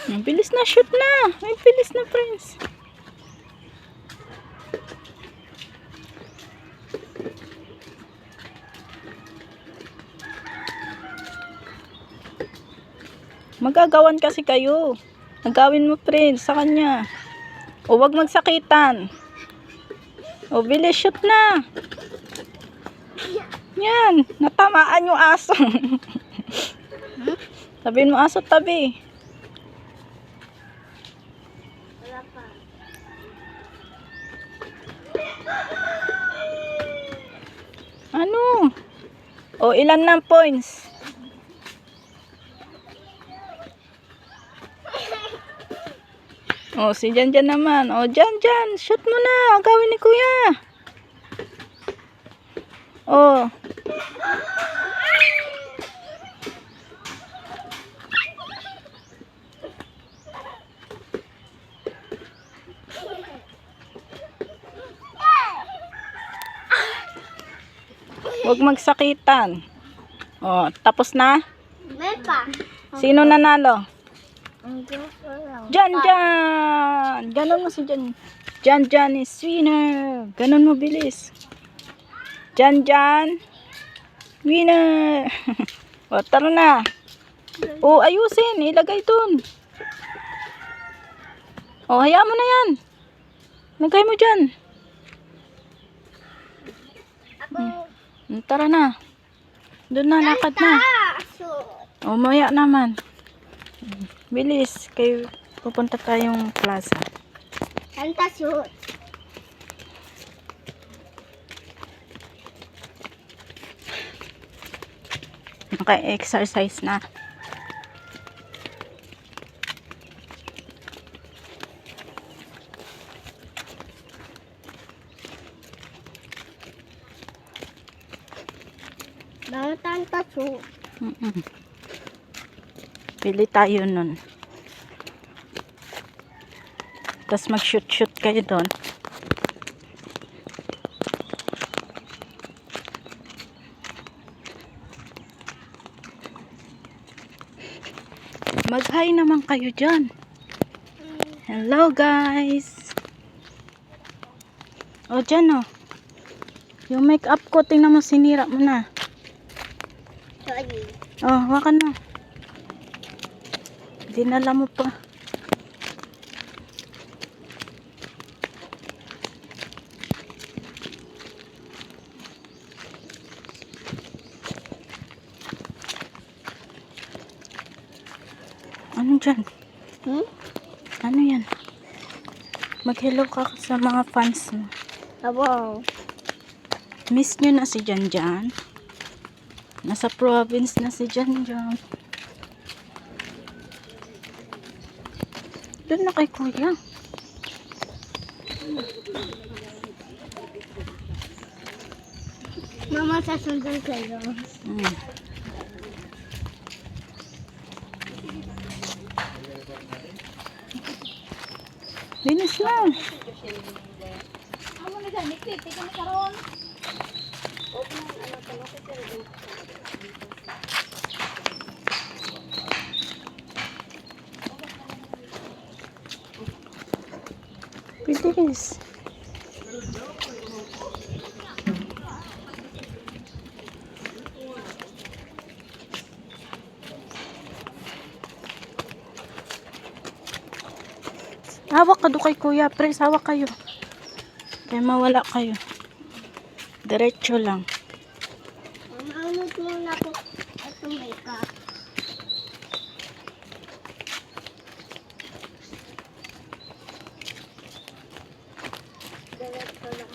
Bilis na, shoot na. Ay, bilis na, friends. Magagawan kasi kayo. Nagawin mo, friends, sa kanya. O, wag magsakitan. O, bilis, shoot na. Yan, natamaan yung aso. Sabihin mo, aso, tabi. Wala pa. Ano? O, ilan na points? O, si Janjan naman. O, Janjan, shoot mo na. Gawin ni Kuya. O. Huwag magsakitan. O, tapos na? May pa. Sino nanalo? Ang Diyos ko lang. Janjan! Ganon mo si Jan. Janjan is winner. Ganon mo bilis. Janjan. Winner. O, tara na. O, ayusin. Ilagay dun. O, hayaan mo na yan. Lagay mo dyan. Ako. Tara na. Doon na, lakad na. O, maya naman. Bilis. Kayo, pupunta tayong plaza. Santa shoot. Naka-exercise na. Mga Santa shoot. Pili tayo nun. Tapos mag-shoot-shoot kayo doon. Mag-hi naman kayo dyan. Hello guys. O dyan o. Yung make-up ko, tingnan mo, sinira mo na. Sorry. Oh, hawakan mo. Dinala mo pa. Ano dyan? Ano yan? Mag-hello ka sa mga fans mo. Wow. Miss nyo na si Janjan. Nasa province na si Janjan. Doon na kay Kuya. Mama, sasundan kayo. Linis na. Bilis. Hawak ka doon kay Kuya. Pres, hawak kayo. Kaya mawala kayo. Diretso lang. Mamaunod muna ako itong makeup. Diretso lang.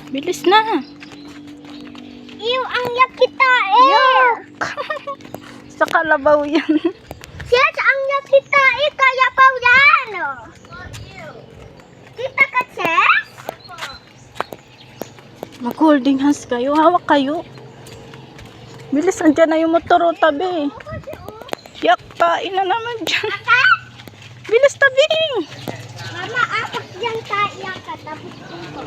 Bilis na. Ew, ang yak kita eh! Sa kalabaw yan. Yes, ang yak kita eh! Kaya pa yan! Kita ka, Ches? Mag-holding hands kayo. Hawak kayo. Bilis, andyan na yung motor o tabi. Yak. kakain na naman dyan. Bilis tabing. Mama, apat dyan tayo katapos ko.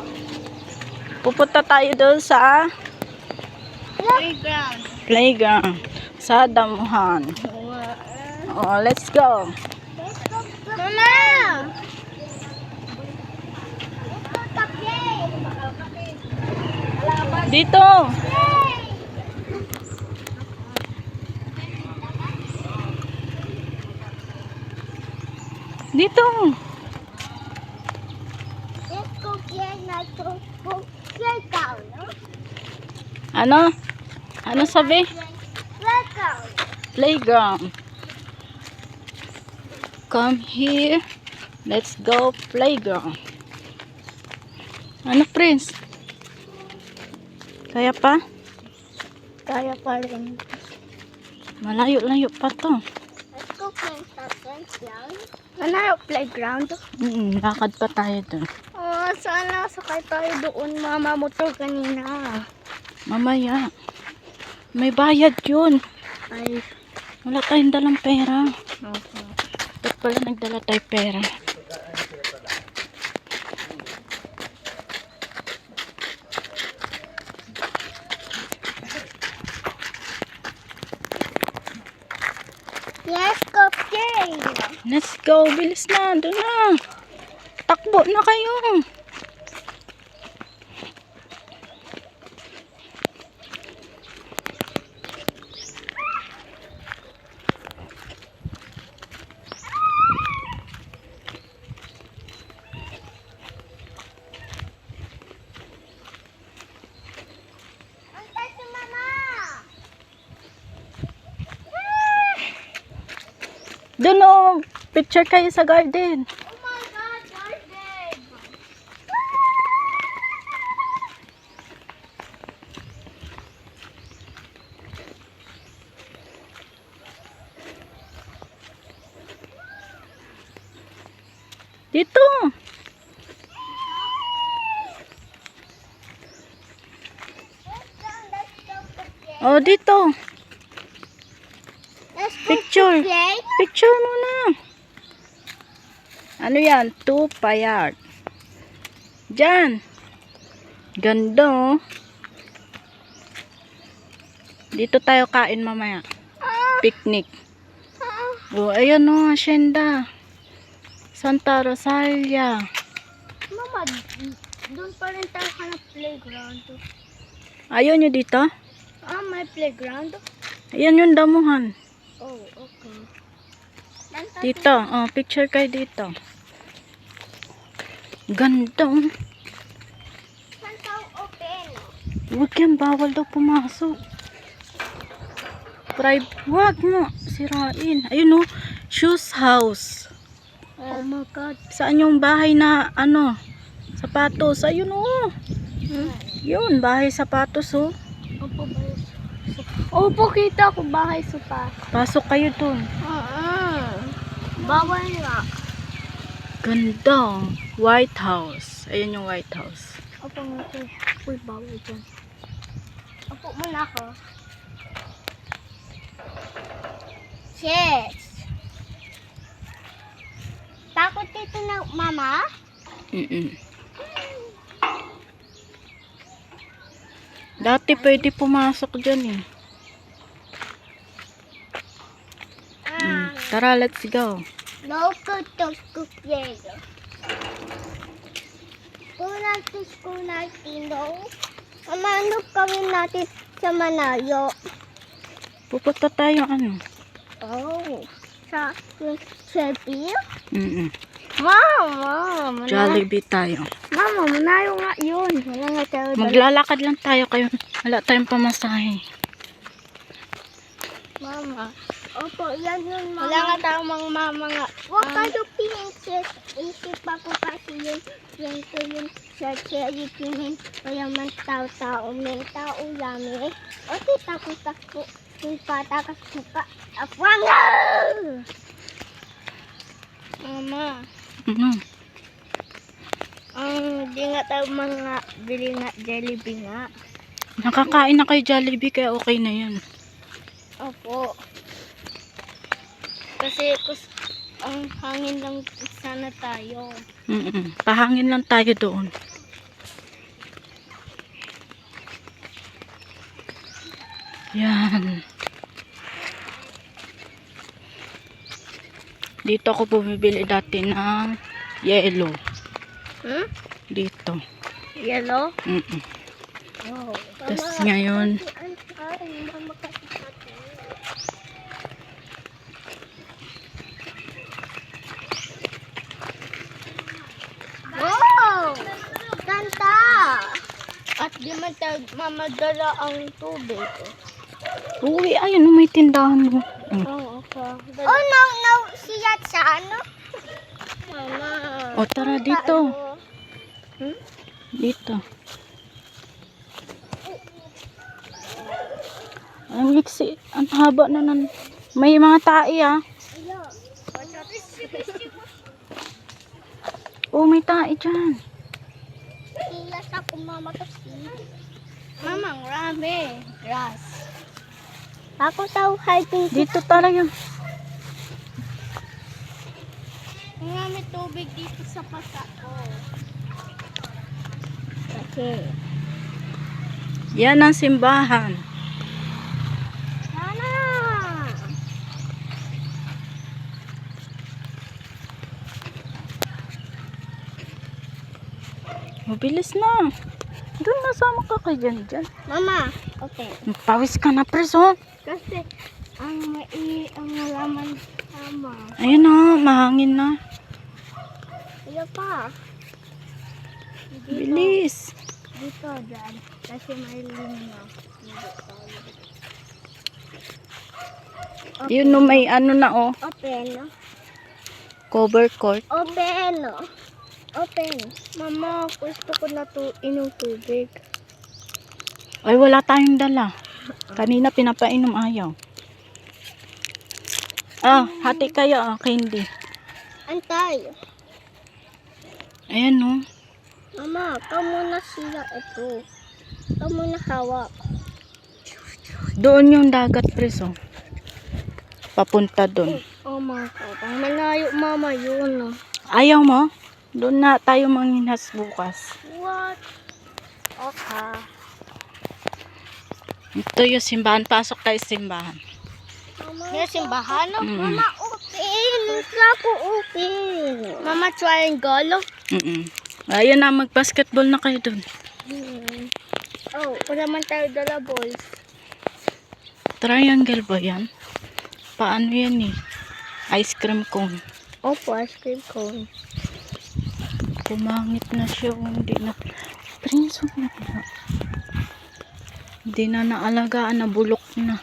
Pupunta tayo doon sa Playground. playground. Sa damuhan. Oh, let's go. Mama! Dito. Dito. Let's go play na to playground. Ano? Ano sabi? Playground. Playground. Come here. Let's go playground. Ano, Prince? Kaya pa? Kaya pa rin. Malayo-layo pa to. Let's go play sa playground. Ano yung playground? Lakad pa tayo dun. Oh, sana sakay tayo doon, mama motor kanina. Mamaya. May bayad yun. Ay, Wala tayong dalang pera. okay. Ba't pala nagdala tayo pera? Let's go play. Let's go. Bilis na. Doon na. Takbo na kayo. Antay si mama. Doon o. Picture kayo sa garden. Oh my God, garden. Dito. Let's go play. O, dito. Let's go Picture. play. Picture muna. Ano yan? 2 payard. Diyan. Ganda oh. Dito tayo kain mamaya. Picnic. Oh, ayan oh, hacienda. Santa Rosalia. Mama, doon pa rin tayo ka ng playground. Ayaw nyo dito? Ah, may playground? Ayan yung damuhan. Oh, okay. Dito. Oh, picture kayo dito. Ganda oh. Saan tayo open? Huwag yan, bawal daw pumasok. Huwag mo, sirain. Ayun oh, shoes house. Oh my God. Saan yung bahay na, ano, sapatos? Ayun oh. Yun, bahay sapatos oh. Opo ba yun? Opo, kita ko bahay sopa. Pasok kayo dun. Bawal nga. Ganda. White House. Ayun yung White House. Opo nga po. Uy, bawal dyan. Opo muna ako. Yes. Takot dito na, mama? Dati pwede pumasok dyan eh. Tara, let's go. Loco to play. School natin, no? Mama, ano gawin natin sa Manayo? Pupunta tayo ano? Oh, sa Sheffield? Mama, Jollibee tayo. Mama, Manayo nga yun. Wala nga tayo. Maglalakad lang tayo kayo. Wala tayong pamasahe. Mama. Opo, yan yun, mama. Wala nga tayong mga Huwag kayo princess. Isip ako kasi yun sa cherry pinin. Kaya man tao-tao. May tao yami. O, tita ko tako. Yung patakas suka. Apwanga! Mama. Di nga tayo mga bili nga Jollibee nga. Nakakain na kayo Jollibee kaya okay na yun. Opo. Kasi ang hangin lang sana tayo. Pahangin lang tayo doon. Yan. Dito ako bumibili dati ng yellow. Dito. Yellow? Wow. Tapos ngayon, wow! Ganda! At di man tayo mamadala ang tubig. uwi, ayun, may tindahan mo. Oo, oh, no, siya sa ano? Mama. O, tara dito. Dito. Ang iksi, ang haba na nan. May mga tae Oh, may tae dyan. Siya sa kumama kasi. Mamang rami. Grass. Ako daw hiking. Dito talaga. Marami tubig dito sa pasa ko. Okay. Yan ang simbahan. Sana! Mabilis na. Doon nasama ka kay dyan. Mama, okay. Pawis ka na, preso. Kasi ang halaman sama. Ayun na, mahangin na. Iyo pa. Bilis. Dito, dyan. Kasi may linya. Yun no, may ano na Open. cover court. Open. Open. Mama, gusto ko na inom tubig. Ay, wala tayong dala. Kanina pinapainom ayaw. Hati kayo candy. Antay. Ayan no. Mama, kamo na sila ito. Kamo na hawak. Doon yung dagat, preso. Papunta doon. Oh my God. Ang malayo, mama, yun. Ayaw mo? Doon na tayo manginhas bukas. What? Okay. Ito yung simbahan. Pasok tayo sa simbahan. May simbahan? Mama, open. Gusto ko open. Mama, triangle? Ayun na, mag-basketball na kayo doon. Oh, wala man tayo dala balls. Triangle ba yan? Paano yan Ice cream cone. Opo, ice cream cone. Pumangit na siya. Hindi na. Prinso na. Hindi na naalagaan. Nabulok na.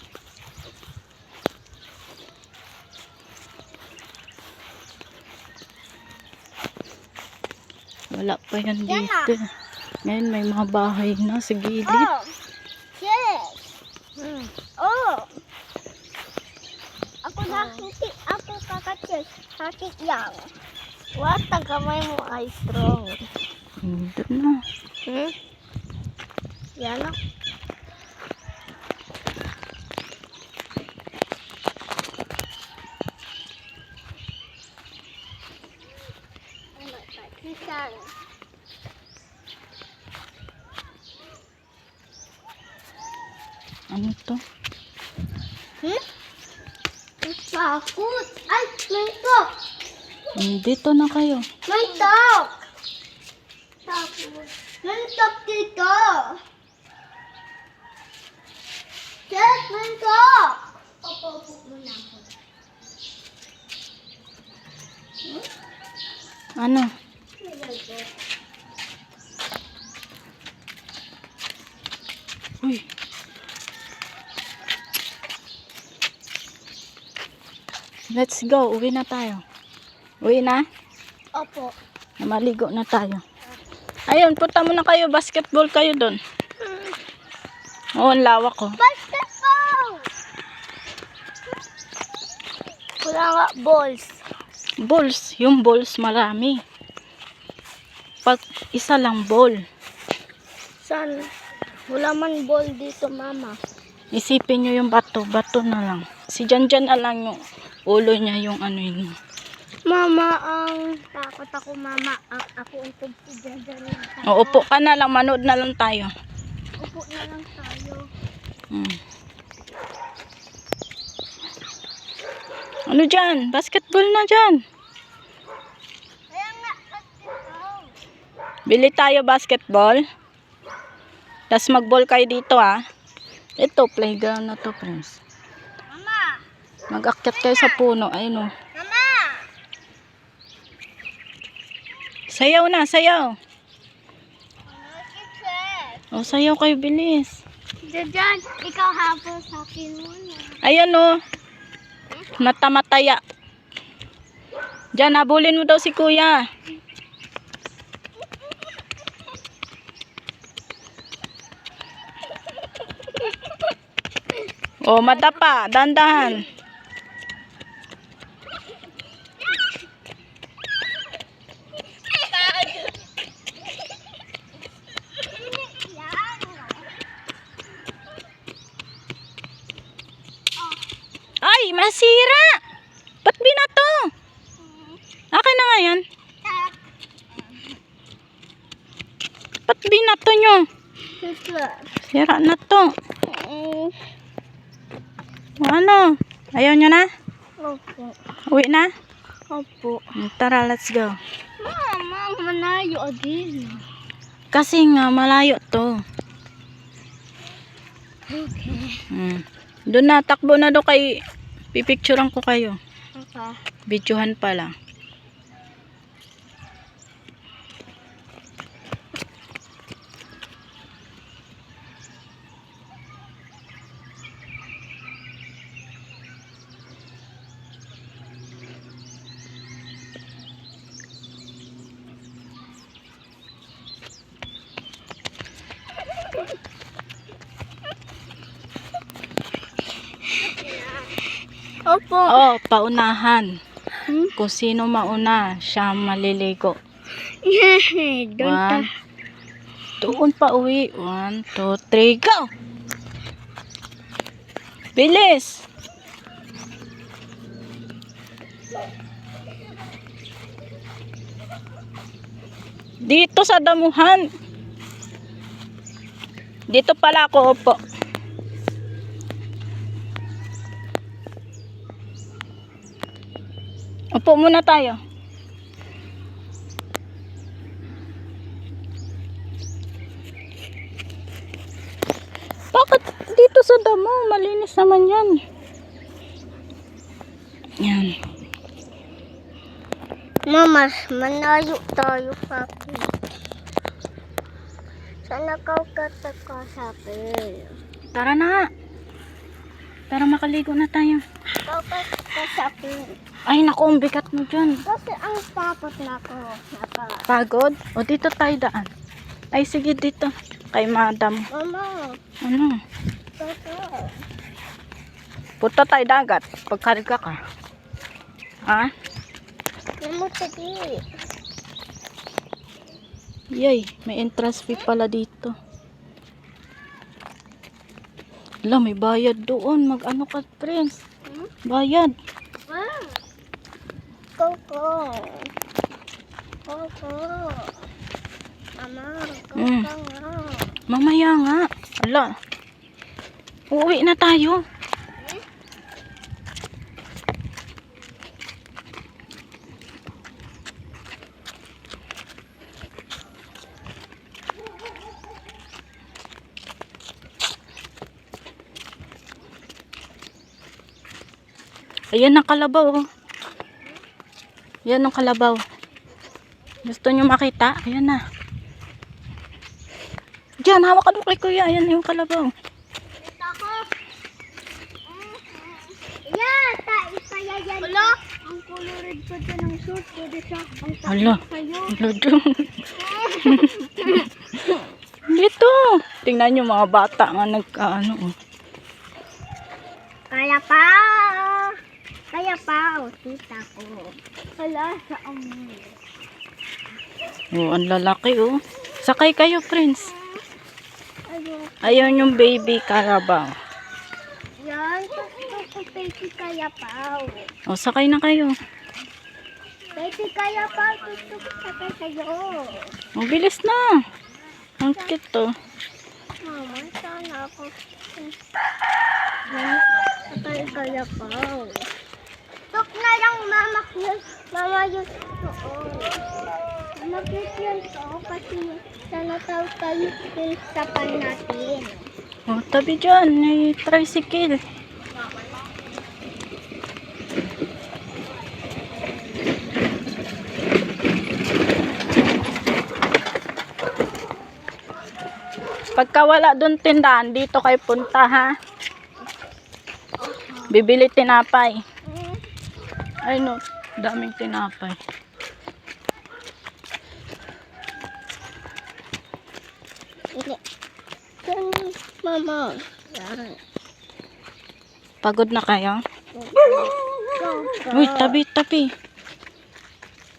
Wala pa yan dito. Ngayon may mga bahay na sa gilid. Oh, yes. Oh. Ako kakachis. Hakit lang. What? Tagamay mo ay strong. Hindi na. Yan na. Ano to? Takot. Ay, may talk. Dito na kayo. May talk. Takot. May talk dito. Yes, may talk. Opo muna ako. Ano? Uy. Let's go. Uwi na tayo. Uwi na? Opo. Maligo na tayo. Ayun, punta muna kayo. Basketball kayo doon. Oo, ang lawak ko. Basketball! Wala nga balls. Balls. Yung balls marami. Pag isa lang ball. San? Wala man ball dito, mama. Isipin nyo yung bato. Bato na lang. Si Janjan na lang yung ulo niya yung ano yun. Mama, takot ako, mama. Ako ang pagsigagan. O, upo ka na lang, manood na lang tayo. Upo na lang tayo. Ano dyan? Basketball na dyan. Kaya nga, basketball. Bili tayo basketball. Tapos mag-ball kayo dito ah. Ito, playground na to, friends. Mama! Mag-akyat kayo sa puno. Ayun o. Mama! Sayaw na, sayaw. O, sayaw kayo, bilis. Diyan, ikaw habol sa akin muna. Ayan o. Matamataya. Diyan, habulin mo daw si kuya. O, madapa. Dandahan. Ay, masira. Ba't binato? Akin na nga yan. Ba't binato nyo? Sira na to. Ano? Ayaw nyo na? Opo. Uwi na? Opo. Tara, let's go. Mama, manayo again. Kasi nga, malayo to. Okay. Doon na, takbo na do kay... Pipicturean ko kayo. Okay. Videohan pa lang. Opo. Oh, paunahan. Kung sino mauna, siya maliligo. Doon Doon pa uwi. 1, 2, 3, go! Bilis! Dito sa damuhan. Dito pala ako, opo. Upo muna tayo. Bakit dito sa damo? Malinis naman yan. Yan. Mama, manayo tayo sa akin. Sana kau kataka sa akin. Tara na. Tara, makaligo na tayo. Kau kataka sa akin. Ay, naku, ang bigat mo dyan. Kasi ang tapos na ako. Pagod? O, dito tayo daan. Ay, sige, dito. Kay madam. Mama, Ano? toto. Punta tayo dagat. Pagkarga ka. Ha? Mama, tadi. Yay, may entrance fee pala dito. Ala, may bayad doon. Mag-ano ka, friends? Bayad. Wow. Coco. Coco. Mama, Coco nga. Mamaya nga. Ala. Uuwi na tayo. Ayan ang kalabaw. Oh. Ayan ang kalabaw. Gusto nyo makita? Ayan na. Diyan, hawak ka doon kay kuya. Ayan yung kalabaw. Ito ako. Yeah, isa yan. Wala. Ang colored pa dyan ng suit. Pwede siya. Ang Hala. takot sa'yo. Hala dyan. Dito. Tingnan nyo mga bata nga nagkaano. Oh. Kaya pa. Kaya pa. O, tita ko. Wala sa amoy. Oh, ang lalaki oh. Sakay kayo, friends. Ayun. Ayun yung baby Carabao. Yan. Gusto ko akong baby kaya pa. O, sakay na kayo. Baby kaya pa, gusto ko sakay kayo. O, bilis na. Ang cute to. Mama, sana ako. Sakay kaya pa. Tok na lang, mama yun. Mama yun. Oo. Mag-get yun to kasi sana tayo yung sapan natin. O, tabi dyan. May tricycle. Pagka wala doon tindahan, dito kayo punta, ha? Bibili tinapay. Ay no, daming tinapay. Yan, mama. Yan. Pagod na kayo? Go, go. Uy, tabi.